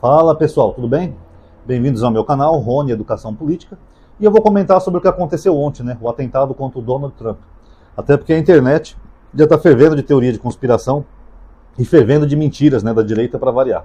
Fala pessoal, tudo bem? Bem-vindos ao meu canal, Rony Educação Política. E eu vou comentar sobre o que aconteceu ontem, o atentado contra o Donald Trump. Até porque a internet já está fervendo de teoria de conspiração e fervendo de mentiras da direita para variar.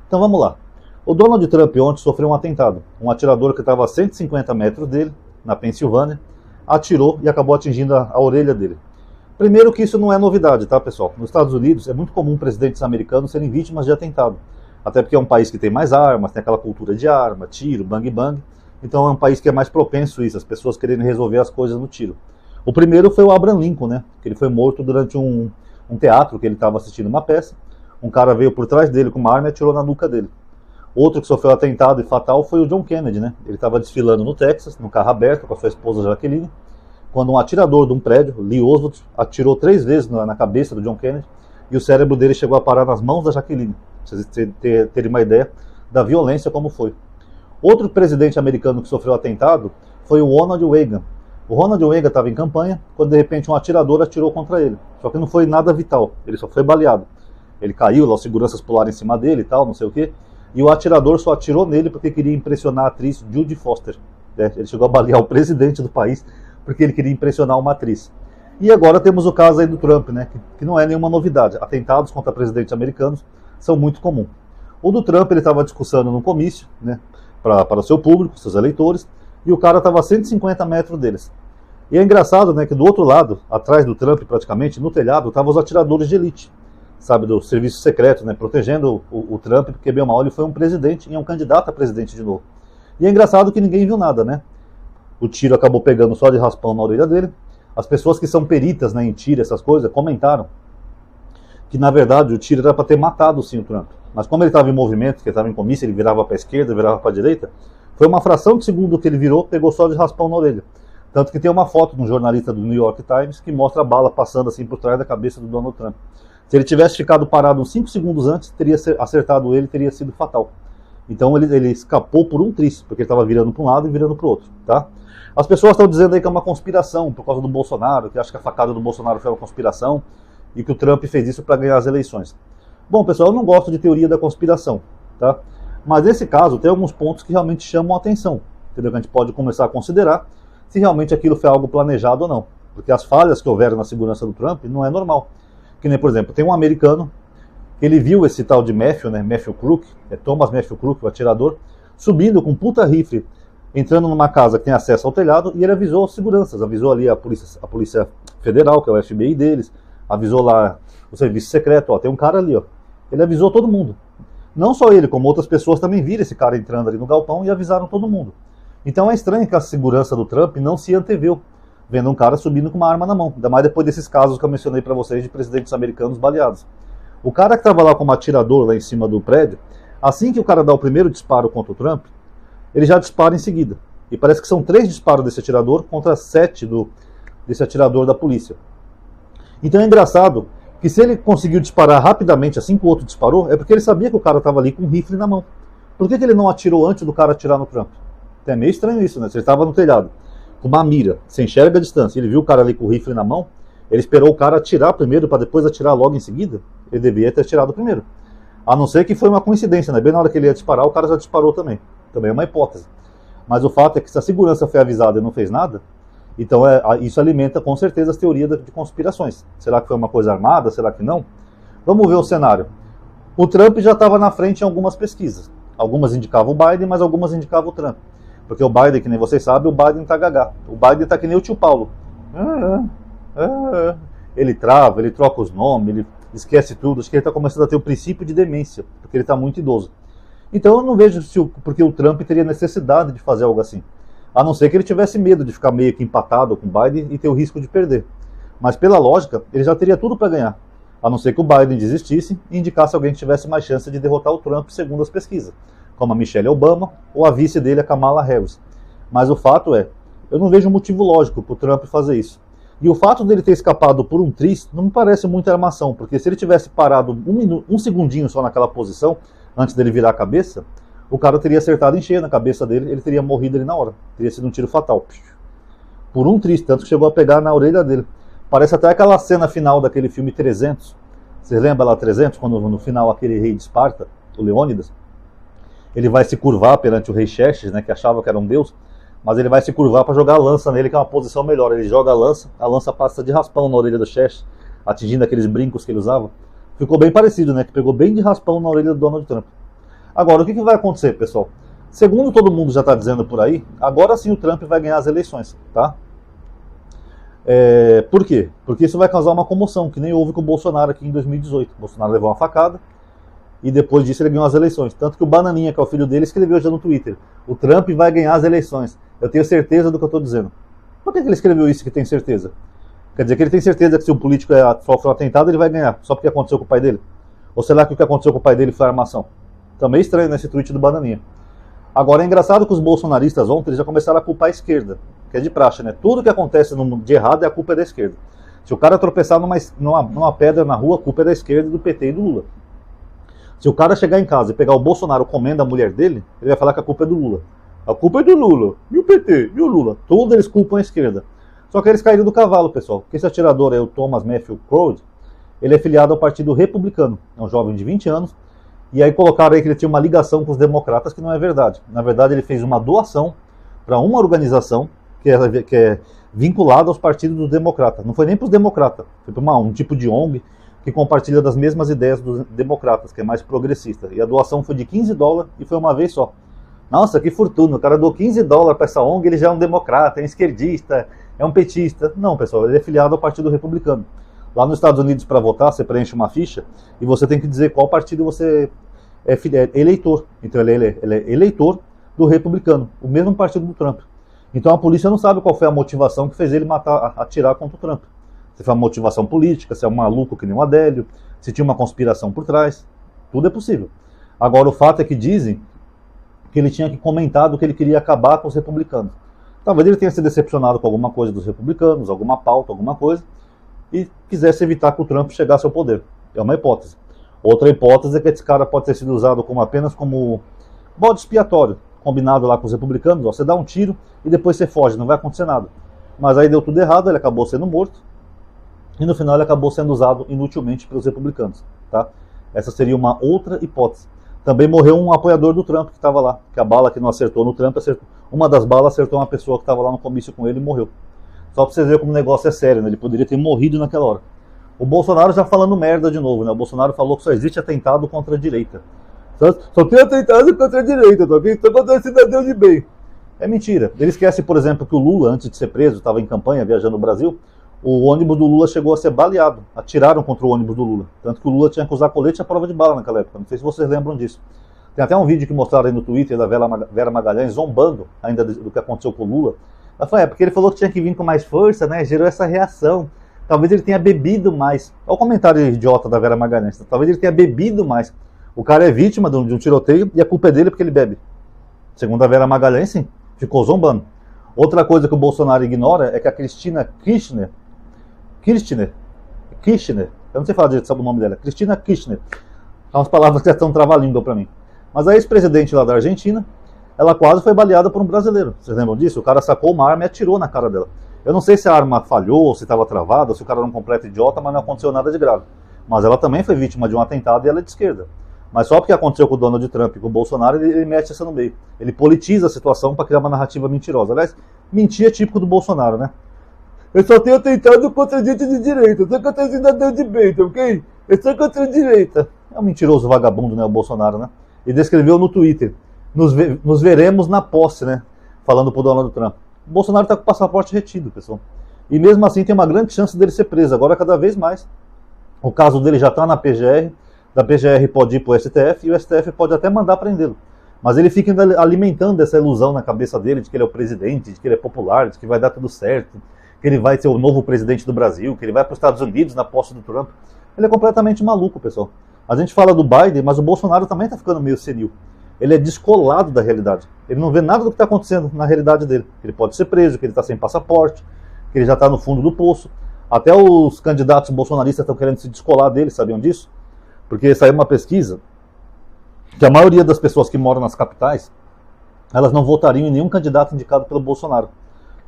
Então vamos lá. O Donald Trump ontem sofreu um atentado. Um atirador que estava a 150 metros dele, na Pensilvânia, atirou e acabou atingindo a orelha dele. Primeiro que isso não é novidade, tá pessoal? Nos Estados Unidos é muito comum presidentes americanos serem vítimas de atentado. Até porque é um país que tem mais armas, tem aquela cultura de arma, tiro, bang bang. Então é um país que é mais propenso a isso, as pessoas querendo resolver as coisas no tiro. O primeiro foi o Abraham Lincoln, que ele foi morto durante um teatro que ele estava assistindo uma peça. Um cara veio por trás dele com uma arma e atirou na nuca dele. Outro que sofreu atentado e fatal foi o John Kennedy, Ele estava desfilando no Texas, no carro aberto, com a sua esposa Jacqueline, quando um atirador de um prédio, Lee Oswald, atirou 3 vezes na cabeça do John Kennedy e o cérebro dele chegou a parar nas mãos da Jacqueline. Pra vocês terem uma ideia da violência como foi. Outro presidente americano que sofreu atentado foi o Ronald Reagan. O Ronald Reagan estava em campanha, quando de repente um atirador atirou contra ele. Só que não foi nada vital, ele só foi baleado. Ele caiu, lá os seguranças pularam em cima dele e tal, não sei o quê. E o atirador só atirou nele porque queria impressionar a atriz Judy Foster. Ele chegou a balear o presidente do país porque ele queria impressionar uma atriz. E agora temos o caso aí do Trump, que não é nenhuma novidade. Atentados contra presidentes americanos são muito comuns. O do Trump ele estava discursando num comício, para o seu público, seus eleitores, e o cara estava a 150 metros deles. E é engraçado, que do outro lado, atrás do Trump praticamente, no telhado, estavam os atiradores de elite, do serviço secreto, protegendo o Trump, porque bem ou mal ele foi um presidente e é um candidato a presidente de novo. E é engraçado que ninguém viu nada, O tiro acabou pegando só de raspão na orelha dele. As pessoas que são peritas em tiro, essas coisas, comentaram que na verdade o tiro era para ter matado sim o Trump. Mas como ele estava em movimento, que ele estava em comício, ele virava para a esquerda, virava para a direita, foi uma fração de segundo que ele virou, pegou só de raspão na orelha. Tanto que tem uma foto de um jornalista do New York Times que mostra a bala passando assim por trás da cabeça do Donald Trump. Se ele tivesse ficado parado uns 5 segundos antes, teria acertado ele, teria sido fatal. Então ele escapou por um triz, porque ele estava virando para um lado e virando para o outro, tá? As pessoas estão dizendo aí que é uma conspiração por causa do Bolsonaro, que acha que a facada do Bolsonaro foi uma conspiração e que o Trump fez isso para ganhar as eleições. Bom, pessoal, eu não gosto de teoria da conspiração, tá? Mas nesse caso tem alguns pontos que realmente chamam a atenção, entendeu? Que a gente pode começar a considerar se realmente aquilo foi algo planejado ou não. Porque as falhas que houveram na segurança do Trump não é normal. Que nem, por exemplo, tem um americano que ele viu esse tal de Matthew, Matthew Crook, Thomas Matthew Crook, o atirador, subindo com um puta rifle, entrando numa casa que tem acesso ao telhado, e ele avisou os seguranças, avisou ali a polícia federal, que é o FBI deles, avisou lá o serviço secreto, tem um cara ali, Ele avisou todo mundo. Não só ele, como outras pessoas também viram esse cara entrando ali no galpão e avisaram todo mundo. Então é estranho que a segurança do Trump não se anteveu, vendo um cara subindo com uma arma na mão. Ainda mais depois desses casos que eu mencionei para vocês de presidentes americanos baleados. O cara que estava lá como atirador lá em cima do prédio, assim que o cara dá o primeiro disparo contra o Trump, ele já dispara em seguida. E parece que são 3 disparos desse atirador contra 7 desse atirador da polícia. Então é engraçado que se ele conseguiu disparar rapidamente assim que o outro disparou, é porque ele sabia que o cara estava ali com um rifle na mão. Por que ele não atirou antes do cara atirar no Trump? É meio estranho isso, Se ele estava no telhado, com uma mira, você enxerga a distância, ele viu o cara ali com o rifle na mão, ele esperou o cara atirar primeiro para depois atirar logo em seguida, ele deveria ter atirado primeiro. A não ser que foi uma coincidência, Bem na hora que ele ia disparar, o cara já disparou também. Também é uma hipótese. Mas o fato é que se a segurança foi avisada e não fez nada, então isso alimenta com certeza as teorias de conspirações. Será que foi uma coisa armada? Será que não? Vamos ver o cenário. O Trump já estava na frente em algumas pesquisas. Algumas indicavam o Biden, mas algumas indicavam o Trump. Porque o Biden, que nem vocês sabem, o Biden tá gagá. O Biden tá que nem o tio Paulo. Ele trava, ele troca os nomes, ele esquece tudo. Acho que ele está começando a ter o princípio de demência, porque ele está muito idoso. Então eu não vejo porque o Trump teria necessidade de fazer algo assim. A não ser que ele tivesse medo de ficar meio que empatado com o Biden e ter o risco de perder. Mas pela lógica, ele já teria tudo para ganhar. A não ser que o Biden desistisse e indicasse alguém que tivesse mais chance de derrotar o Trump segundo as pesquisas, como a Michelle Obama ou a vice dele, a Kamala Harris. Mas o fato é, eu não vejo motivo lógico para o Trump fazer isso. E o fato dele ter escapado por um triz não me parece muita armação, porque se ele tivesse parado um segundinho só naquela posição, antes dele virar a cabeça, o cara teria acertado em cheio na cabeça dele, ele teria morrido ali na hora. Teria sido um tiro fatal. Por um triz, tanto que chegou a pegar na orelha dele. Parece até aquela cena final daquele filme 300. Vocês lembram lá 300, quando no final aquele rei de Esparta, o Leônidas, ele vai se curvar perante o rei Xerxes, né, que achava que era um deus, mas ele vai se curvar para jogar a lança nele, que é uma posição melhor. Ele joga a lança passa de raspão na orelha do Xerxes, atingindo aqueles brincos que ele usava. Ficou bem parecido, né, que pegou bem de raspão na orelha do Donald Trump. Agora, o que vai acontecer, pessoal? Segundo todo mundo já está dizendo por aí, agora sim o Trump vai ganhar as eleições, tá? Por quê? Porque isso vai causar uma comoção, que nem houve com o Bolsonaro aqui em 2018. O Bolsonaro levou uma facada e depois disso ele ganhou as eleições. Tanto que o Bananinha, que é o filho dele, escreveu já no Twitter: o Trump vai ganhar as eleições. Eu tenho certeza do que eu estou dizendo. Por que ele escreveu isso que tem certeza? Quer dizer que ele tem certeza que se um político sofre um atentado, ele vai ganhar, só porque aconteceu com o pai dele? Ou será que o que aconteceu com o pai dele foi armação? Também estranho nesse tweet do Bananinha. Agora, é engraçado que os bolsonaristas ontem eles já começaram a culpar a esquerda, que é de praxe, né? Tudo que acontece no mundo de errado a culpa é da esquerda. Se o cara tropeçar numa pedra na rua, a culpa é da esquerda, do PT e do Lula. Se o cara chegar em casa e pegar o Bolsonaro comendo a mulher dele, ele vai falar que a culpa é do Lula. A culpa é do Lula, e o PT, e o Lula. Todos eles culpam a esquerda. Só que eles caíram do cavalo, pessoal. Esse atirador é o Thomas Matthew Crowd, ele é filiado ao Partido Republicano. É um jovem de 20 anos. E aí colocaram aí que ele tinha uma ligação com os democratas, que não é verdade. Na verdade, ele fez uma doação para uma organização que é vinculada aos partidos dos democratas. Não foi nem para os democratas, foi para um tipo de ONG que compartilha das mesmas ideias dos democratas, que é mais progressista. E a doação foi de $15 e foi uma vez só. Nossa, que fortuna, o cara doou $15 para essa ONG, ele já é um democrata, é um esquerdista, é um petista. Não, pessoal, ele é filiado ao Partido Republicano. Lá nos Estados Unidos, para votar, você preenche uma ficha e você tem que dizer qual partido você é eleitor. Então ele é eleitor do Republicano, o mesmo partido do Trump. Então a polícia não sabe qual foi a motivação que fez ele atirar contra o Trump. Se foi uma motivação política, se é um maluco que nem o Adélio, se tinha uma conspiração por trás. Tudo é possível. Agora o fato é que dizem que ele tinha que comentar do que ele queria acabar com os republicanos. Talvez ele tenha se decepcionado com alguma coisa dos republicanos, alguma pauta, alguma coisa, e quisesse evitar que o Trump chegasse ao poder. É uma hipótese. Outra hipótese é que esse cara pode ter sido usado apenas como bode expiatório, combinado lá com os republicanos. Você dá um tiro e depois você foge, não vai acontecer nada. Mas aí deu tudo errado, ele acabou sendo morto, e no final ele acabou sendo usado inutilmente pelos republicanos. Tá? Essa seria uma outra hipótese. Também morreu um apoiador do Trump que estava lá, que a bala que não acertou no Trump, uma das balas acertou uma pessoa que estava lá no comício com ele e morreu. Só pra vocês verem como o negócio é sério, né? Ele poderia ter morrido naquela hora. O Bolsonaro já falando merda de novo, né? O Bolsonaro falou que só existe atentado contra a direita. Só tem atentado contra a direita, tá ok? Só contra cidadão de bem. É mentira. Ele esquece, por exemplo, que o Lula, antes de ser preso, estava em campanha, viajando no Brasil, o ônibus do Lula chegou a ser baleado. Atiraram contra o ônibus do Lula. Tanto que o Lula tinha que usar colete à prova de bala naquela época. Não sei se vocês lembram disso. Tem até um vídeo que mostraram aí no Twitter da Vera Magalhães zombando ainda do que aconteceu com o Lula. Ela falou, porque ele falou que tinha que vir com mais força, né? Gerou essa reação. Talvez ele tenha bebido mais. Olha o comentário idiota da Vera Magalhães. Talvez ele tenha bebido mais. O cara é vítima de um tiroteio e a culpa é dele porque ele bebe. Segundo a Vera Magalhães, sim. Ficou zombando. Outra coisa que o Bolsonaro ignora é que a Cristina Kirchner, eu não sei falar direito, sabe o nome dela, Cristina Kirchner. São umas palavras que já estão trava-língua para mim. Mas a ex-presidente lá da Argentina, ela quase foi baleada por um brasileiro. Vocês lembram disso? O cara sacou uma arma e atirou na cara dela. Eu não sei se a arma falhou, se estava travada, se o cara era um completo idiota, mas não aconteceu nada de grave. Mas ela também foi vítima de um atentado e ela é de esquerda. Mas só porque aconteceu com o Donald Trump e com o Bolsonaro, ele mete essa no meio. Ele politiza a situação para criar uma narrativa mentirosa. Aliás, mentir é típico do Bolsonaro, né? Eu só tenho atentado contra gente de direita, só contra cidadão de bem, tá ok? Eu sou contra a direita. É um mentiroso vagabundo, né, o Bolsonaro, né? E descreveu no Twitter: nos veremos na posse, né? Falando pro Donald Trump. O Bolsonaro está com o passaporte retido, pessoal. E mesmo assim tem uma grande chance dele ser preso. Agora cada vez mais. O caso dele já está na PGR. Da PGR pode ir para o STF e o STF pode até mandar prendê-lo. Mas ele fica alimentando essa ilusão na cabeça dele de que ele é o presidente, de que ele é popular, de que vai dar tudo certo, que ele vai ser o novo presidente do Brasil, que ele vai para os Estados Unidos na posse do Trump. Ele é completamente maluco, pessoal. A gente fala do Biden, mas o Bolsonaro também está ficando meio senil. Ele é descolado da realidade. Ele não vê nada do que está acontecendo na realidade dele. Que ele pode ser preso, que ele está sem passaporte, que ele já está no fundo do poço. Até os candidatos bolsonaristas estão querendo se descolar dele, sabiam disso? Porque saiu uma pesquisa que a maioria das pessoas que moram nas capitais, elas não votariam em nenhum candidato indicado pelo Bolsonaro.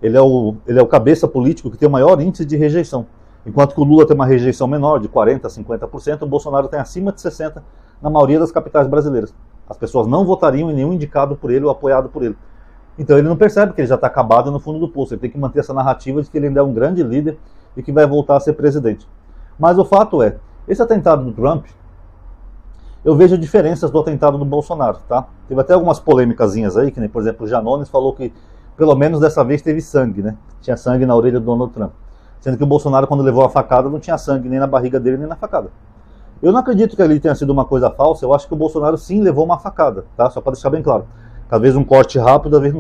Ele é o cabeça político que tem o maior índice de rejeição. Enquanto que o Lula tem uma rejeição menor, de 40% a 50%, o Bolsonaro tem acima de 60% na maioria das capitais brasileiras. As pessoas não votariam em nenhum indicado por ele ou apoiado por ele. Então ele não percebe que ele já está acabado no fundo do poço. Ele tem que manter essa narrativa de que ele ainda é um grande líder e que vai voltar a ser presidente. Mas o fato é, esse atentado do Trump, eu vejo diferenças do atentado do Bolsonaro, tá? Teve até algumas polêmicazinhas aí, que nem, por exemplo, o Janones falou que pelo menos dessa vez teve sangue, né? Tinha sangue na orelha do Donald Trump. Sendo que o Bolsonaro, quando levou a facada, não tinha sangue nem na barriga dele, nem na facada. Eu não acredito que ali tenha sido uma coisa falsa, eu acho que o Bolsonaro sim levou uma facada, tá? Só para deixar bem claro. Às vezes um corte rápido, às vezes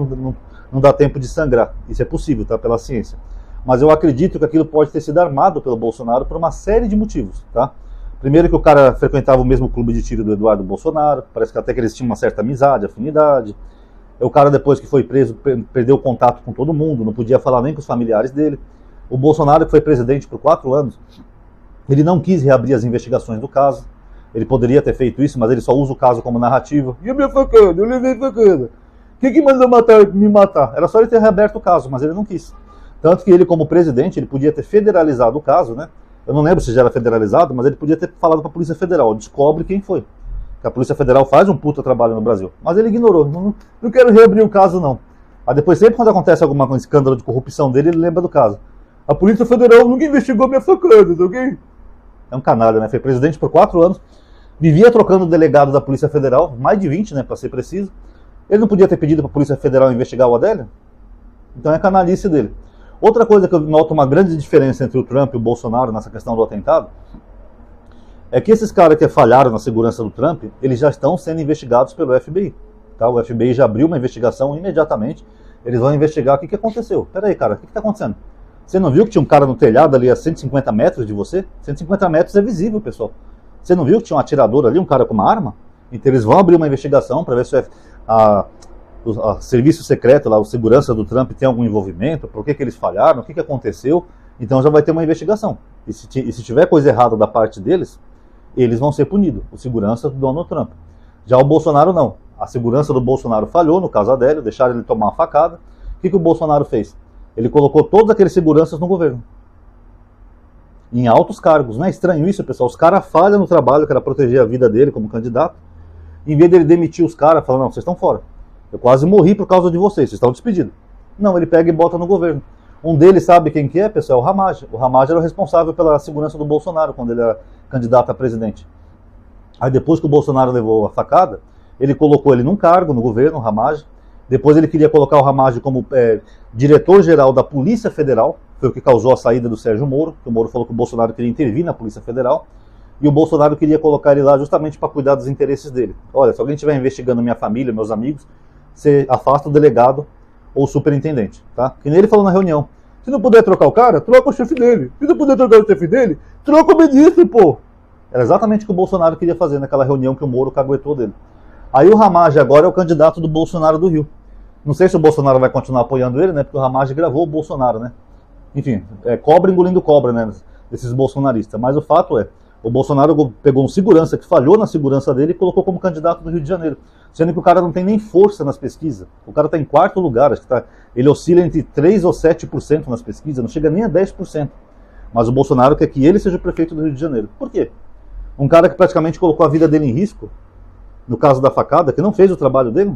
não dá tempo de sangrar. Isso é possível, tá? Pela ciência. Mas eu acredito que aquilo pode ter sido armado pelo Bolsonaro por uma série de motivos, tá? Primeiro que o cara frequentava o mesmo clube de tiro do Eduardo Bolsonaro, parece que até que eles tinham uma certa amizade, afinidade. O cara, depois que foi preso, perdeu o contato com todo mundo, não podia falar nem com os familiares dele. O Bolsonaro, que foi presidente por 4 anos, ele não quis reabrir as investigações do caso. Ele poderia ter feito isso, mas ele só usa o caso como narrativa. E a minha facada? Eu levei facada. Quem que mandou me matar? Era só ele ter reaberto o caso, mas ele não quis. Tanto que ele, como presidente, ele podia ter federalizado o caso, né? Eu não lembro se já era federalizado, mas ele podia ter falado para a Polícia Federal, descobre quem foi. Que a Polícia Federal faz um puta trabalho no Brasil. Mas ele ignorou, não quero reabrir o caso não. Aí depois, sempre quando acontece algum escândalo de corrupção dele, ele lembra do caso. A Polícia Federal nunca investigou minha facada, tá ok? É um canalha, né? Foi presidente por 4 anos, vivia trocando delegado da Polícia Federal, mais de 20, né, para ser preciso. Ele não podia ter pedido para a Polícia Federal investigar o Adélio? Então é canalice dele. Outra coisa que eu noto uma grande diferença entre o Trump e o Bolsonaro nessa questão do atentado é que esses caras que falharam na segurança do Trump, eles já estão sendo investigados pelo FBI. Tá? O FBI já abriu uma investigação imediatamente. Eles vão investigar o que aconteceu. Peraí, cara, o que está acontecendo? Você não viu que tinha um cara no telhado ali a 150 metros de você? 150 metros é visível, pessoal. Você não viu que tinha um atirador ali, um cara com uma arma? Então eles vão abrir uma investigação para ver se o serviço secreto, lá, o segurança do Trump tem algum envolvimento, por que eles falharam, o que aconteceu. Então já vai ter uma investigação. E se tiver coisa errada da parte deles, eles vão ser punidos, o segurança do Donald Trump. Já o Bolsonaro não. A segurança do Bolsonaro falhou no caso Adélio, deixaram ele tomar uma facada. O que o Bolsonaro fez? Ele colocou todos aqueles seguranças no governo. Em altos cargos. Não é estranho isso, pessoal? Os caras falham no trabalho, que era proteger a vida dele como candidato. Em vez dele demitir os caras, falando, não, vocês estão fora. Eu quase morri por causa de vocês estão despedidos. Não, ele pega e bota no governo. Um deles sabe quem que é, pessoal? É o Ramagem. O Ramagem era o responsável pela segurança do Bolsonaro, quando ele era candidato a presidente. Aí depois que o Bolsonaro levou a facada, ele colocou ele num cargo no governo, o Ramagem. Depois ele queria colocar o Ramagem como diretor-geral da Polícia Federal. Foi o que causou a saída do Sérgio Moro. O Moro falou que o Bolsonaro queria intervir na Polícia Federal. E o Bolsonaro queria colocar ele lá justamente para cuidar dos interesses dele. Olha, se alguém estiver investigando minha família, meus amigos, você afasta o delegado ou o superintendente, tá? Que nem ele falou na reunião. Se não puder trocar o cara, troca o chefe dele. Se não puder trocar o chefe dele, troca o ministro, pô. Era exatamente o que o Bolsonaro queria fazer naquela reunião que o Moro caguetou dele. Aí o Ramagem agora é o candidato do Bolsonaro do Rio. Não sei se o Bolsonaro vai continuar apoiando ele, né? Porque o Ramagem gravou o Bolsonaro, né? Enfim, cobra engolindo cobra, né? Desses bolsonaristas. Mas o fato é, o Bolsonaro pegou um segurança que falhou na segurança dele e colocou como candidato do Rio de Janeiro. Sendo que o cara não tem nem força nas pesquisas. O cara está em 4º lugar, acho que ele oscila entre 3% ou 7% nas pesquisas, não chega nem a 10%. Mas o Bolsonaro quer que ele seja o prefeito do Rio de Janeiro. Por quê? Um cara que praticamente colocou a vida dele em risco, no caso da facada, que não fez o trabalho dele.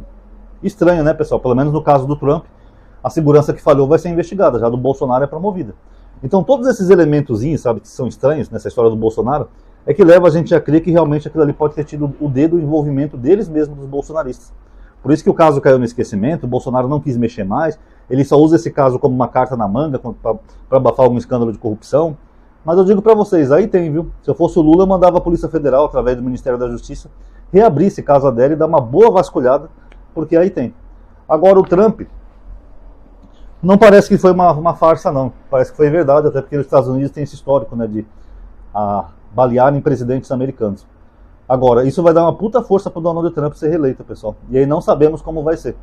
Estranho, né, pessoal? Pelo menos no caso do Trump, a segurança que falhou vai ser investigada, já do Bolsonaro é promovida. Então todos esses elementozinhos, sabe, que são estranhos nessa história do Bolsonaro, é que leva a gente a crer que realmente aquilo ali pode ter tido o dedo, o envolvimento deles mesmos, dos bolsonaristas. Por isso que o caso caiu no esquecimento, o Bolsonaro não quis mexer mais, ele só usa esse caso como uma carta na manga para abafar algum escândalo de corrupção. Mas eu digo para vocês, aí tem, viu? Se eu fosse o Lula, eu mandava a Polícia Federal, através do Ministério da Justiça, reabrir esse caso Adélio e dar uma boa vasculhada, porque aí tem. Agora o Trump, não parece que foi uma farsa não, parece que foi verdade, até porque os Estados Unidos têm esse histórico, né, de balearem presidentes americanos. Agora, isso vai dar uma puta força pro Donald Trump ser reeleito, pessoal. E aí não sabemos como vai ser.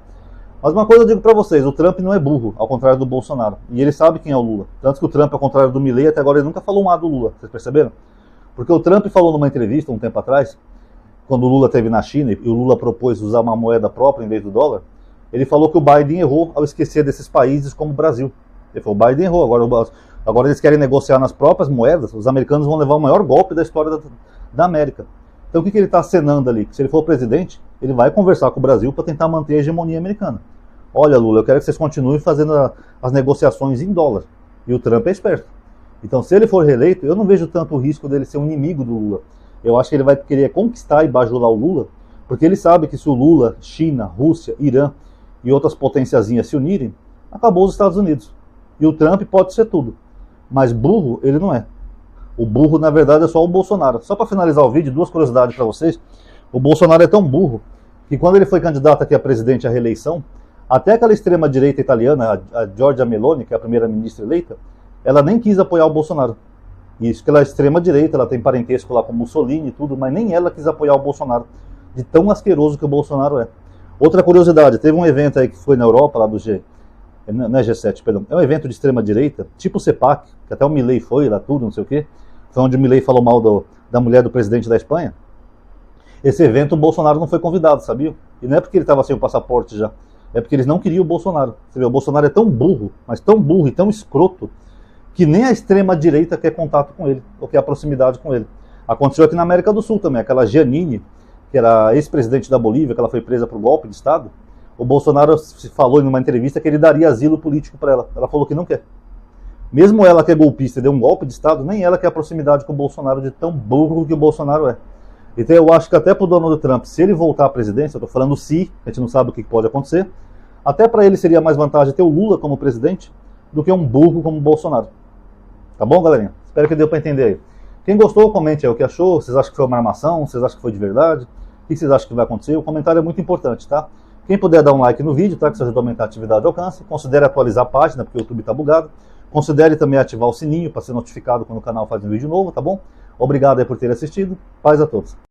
Mas uma coisa eu digo pra vocês, o Trump não é burro, ao contrário do Bolsonaro. E ele sabe quem é o Lula. Tanto que o Trump, ao contrário do Milley, até agora ele nunca falou um A do Lula. Vocês perceberam? Porque o Trump falou numa entrevista um tempo atrás, quando o Lula esteve na China e o Lula propôs usar uma moeda própria em vez do dólar, ele falou que o Biden errou ao esquecer desses países como o Brasil. Ele falou, o Biden errou, agora eles querem negociar nas próprias moedas, os americanos vão levar o maior golpe da história da América. Então o que ele está acenando ali? Que se ele for presidente, ele vai conversar com o Brasil para tentar manter a hegemonia americana. Olha, Lula, eu quero que vocês continuem fazendo as negociações em dólar. E o Trump é esperto. Então, se ele for reeleito, eu não vejo tanto o risco dele ser um inimigo do Lula. Eu acho que ele vai querer conquistar e bajular o Lula, porque ele sabe que se o Lula, China, Rússia, Irã e outras potenciazinhas se unirem, acabou os Estados Unidos. E o Trump pode ser tudo. Mas burro, ele não é. O burro, na verdade, é só o Bolsonaro. Só para finalizar o vídeo, duas curiosidades para vocês. O Bolsonaro é tão burro que quando ele foi candidato aqui a presidente à reeleição, até aquela extrema-direita italiana, a Giorgia Meloni, que é a primeira-ministra eleita, ela nem quis apoiar o Bolsonaro. Isso que ela é extrema-direita, ela tem parentesco lá com Mussolini e tudo, mas nem ela quis apoiar o Bolsonaro, de tão asqueroso que o Bolsonaro é. Outra curiosidade, teve um evento aí que foi na Europa, lá do não é G7, perdão, é um evento de extrema-direita, tipo o CEPAC, que até o Milei foi lá, tudo, não sei o quê, foi onde o Milei falou mal da mulher do presidente da Espanha. Esse evento o Bolsonaro não foi convidado, sabia? E não é porque ele estava sem o passaporte já, é porque eles não queriam o Bolsonaro. Você vê, o Bolsonaro é tão burro, mas tão burro e tão escroto, que nem a extrema-direita quer contato com ele, ou quer proximidade com ele. Aconteceu aqui na América do Sul também, aquela Giannini, que era ex-presidente da Bolívia, que ela foi presa por golpe de Estado. O Bolsonaro falou em uma entrevista que ele daria asilo político para ela. Ela falou que não quer. Mesmo ela que é golpista e deu um golpe de Estado, nem ela quer a proximidade com o Bolsonaro, de tão burro que o Bolsonaro é. Então eu acho que até para o Donald Trump, se ele voltar à presidência, eu estou falando se, a gente não sabe o que pode acontecer, até para ele seria mais vantagem ter o Lula como presidente do que um burro como o Bolsonaro. Tá bom, galerinha? Espero que deu para entender aí. Quem gostou, comente aí o que achou. Vocês acham que foi uma armação? Vocês acham que foi de verdade? O que vocês acham que vai acontecer? O comentário é muito importante, tá? Quem puder dar um like no vídeo, tá? Que isso ajuda a aumentar a atividade de alcance. Considere atualizar a página, porque o YouTube tá bugado. Considere também ativar o sininho para ser notificado quando o canal faz um vídeo novo, tá bom? Obrigado aí por ter assistido. Paz a todos.